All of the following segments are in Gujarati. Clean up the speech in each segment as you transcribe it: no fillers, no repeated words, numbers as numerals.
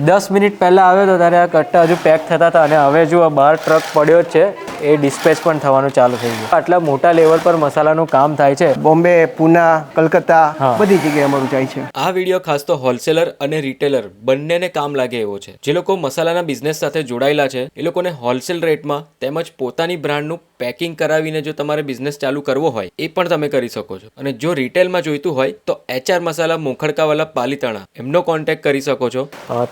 10 મિનિટ પહેલાં આવ્યો તો ત્યારે આ કટ્ટા હજુ પેક થતા હતા અને હવે જો આ બહાર ટ્રક પડ્યો જ છે, એ ડિસ્પેચ પણ થવાનું ચાલુ થઈ ગયું. આટલા મોટા લેવલ પર મસાલાનું કામ થાય છે. બોમ્બે, પુના, કલકત્તા બધી જગ્યાએ અમારું જાય છે. આ વિડીયો ખાસ તો હોલસેલર અને રિટેલર બંનેને કામ લાગે એવો છે. જે લોકો મસાલાના બિઝનેસ સાથે જોડાયેલા છે એ લોકોને હોલસેલ રેટમાં તેમજ પોતાની બ્રાન્ડનું પેકિંગ કરાવીને જો તમારે બિઝનેસ ચાલુ કરવો હોય એ પણ તમે કરી શકો છો. અને જો રિટેલમાં જોઈતું હોય તો HR મસાલા મોખડકાવાલા પાલીતાણા એમનો કોન્ટેક્ટ કરી શકો છો.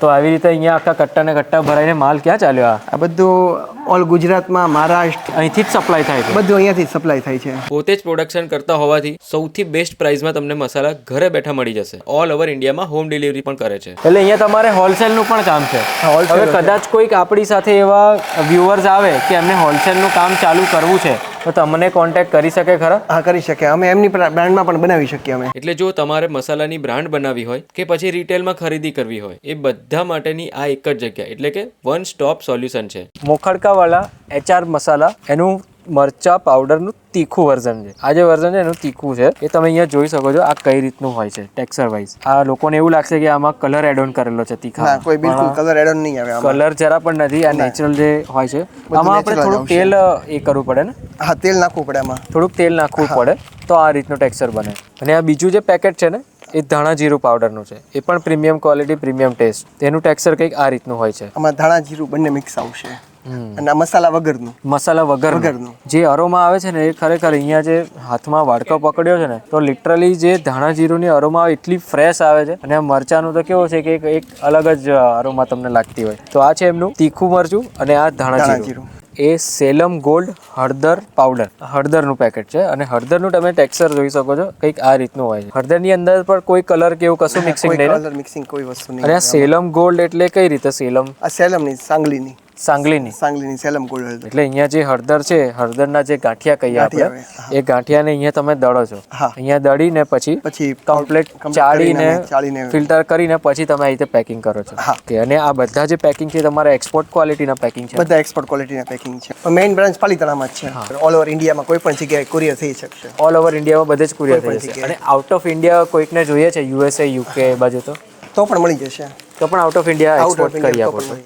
તો આવી રીતે અહીંયા આખા કટ્ટાને કટ્ટા ભરાઈને માલ ક્યાં ચાલ્યો? આ બધું ઓલ ગુજરાતમાં, મહારાષ્ટ્ર અહીંથી જ સપ્લાય થાય છે. બધું અહીંયાથી જ સપ્લાય થાય છે. પોતે જ પ્રોડક્શન કરતા હોવાથી સૌથી બેસ્ટ પ્રાઇસમાં તમને મસાલા ઘરે બેઠા મળી જશે. ઓલ ઓવર ઇન્ડિયામાં હોમ ડિલિવરી પણ કરે છે. એટલે અહીંયા તમારે હોલસેલનું પણ કામ છે. હવે કદાચ કોઈક આપણી સાથે એવા વ્યુઅર્સ આવે કે એમને હોલસેલનું કામ ચાલુ કરવું છે તો તમને કોન્ટેક્ટ કરી શકે ખરા? હા, કરી શકે. અમે એમની બ્રાન્ડમાં પણ બનાવી શકીએ અમે. એટલે જો તમારે મસાલાની બ્રાન્ડ બનાવવી હોય કે પછી રિટેલમાં ખરીદી કરવી હોય એ બધા માટેની આ એક જ જગ્યા એટલે કે વન સ્ટોપ સોલ્યુશન છે. મોખડકાવાલા HR મસાલા એનું મરચા પાવડરનું તીખું વર્ઝન છે. આ જે વર્ઝન છે એનું તીખું છે એ તમે અહીંયા જોઈ શકો છો. આ કઈ રીતનું હોય છે ટેક્સચર વાઇઝ. આ લોકોને એવું લાગશે કે આમાં કલર એડ ઓન કરેલો છે તીખા. ના, કોઈ બિલકુલ કલર એડ ઓન નહીં આવે. કલર જરા પણ નથી. આ નેચરલ જે હોય છે. આમાં આપણે થોડુંક તેલ એ કરવું પડે ને? હા, તેલ નાખવું પડે આમાં. થોડુંક તેલ નાખવું પડે તો આ રીતનું ટેક્સચર બને. અને આ બીજું જે પેકેટ છે ને એ ધાણા જીરું પાવડરનું છે. એ પણ પ્રીમિયમ ક્વોલિટી, પ્રીમિયમ ટેસ્ટ. તેનું ટેક્સચર કંઈક આ રીતનું હોય છે. આમાં ધાણા જીરું બંને મિક્સ આવશે અને આ મસાલા વગરનું. મસાલા વગરનું જે અરોમા આવે છે ને એ ખરેખર અહીંયા જે હાથમાં વાડકો પકડ્યો છે ને તો લિટરલી જે ધાણા જીરુંની અરોમા એટલી ફ્રેશ આવે છે. અને આ મરચાનું તો કેવું છે કે એક અલગ જ અરોમા તમને લાગતી હોય. તો આ છે એમનું તીખું મરચું અને આ ધાણા જીરું. એ સેલમ ગોલ્ડ હળદર પાવડર, હળદરનું પેકેટ છે. અને હળદરનું તમે ટેક્સચર જોઈ શકો છો, કંઈક આ રીતનું હોય છે. હળદરની અંદર પણ કોઈ કલર કે એવું કશું મિક્સિંગ નહીં. કલર મિક્સિંગ કોઈ વસ્તુ નહીં. અને આ સેલમ ગોલ્ડ એટલે કઈ રીતે સેલમ? આ સેલમની, સાંગલીની સેલમ ગોલ્ડ. એટલે અહીંયા જે હળદર છે, હળદરના જે ગાંઠિયા કહીએ આપણે, એ ગાંઠિયાને અહીંયા તમે દળો છો. અહીંયા દળીને પછી કમ્પ્લીટ ચાળીને ફિલ્ટર કરીને પછી તમે આ રીતે પેકિંગ કરો છો. અને આ બધા જે પેકિંગ છે તમારા એક્સપોર્ટ ક્વોલિટીના પેકિંગ છે? બધા એક્સપોર્ટ ક્વોલિટીના પેકિંગ છે. મેઇન બ્રાન્ચ પાલીતાણામાં જ છે. ઓલ ઓવર ઇન્ડિયામાં કોઈ પણ જગ્યાએ કુરિયર થઈ શકશે. ઓલ ઓવર ઇન્ડિયામાં બધે જ કુરિયર થઈ જશે. અને આઉટ ઓફ ઇન્ડિયા કોઈકને જોઈએ છે USA, UK બાજુ તો પણ મળી જશે. તો પણ આઉટ ઓફ ઇન્ડિયા એક્સપોર્ટ કરી આપો છો?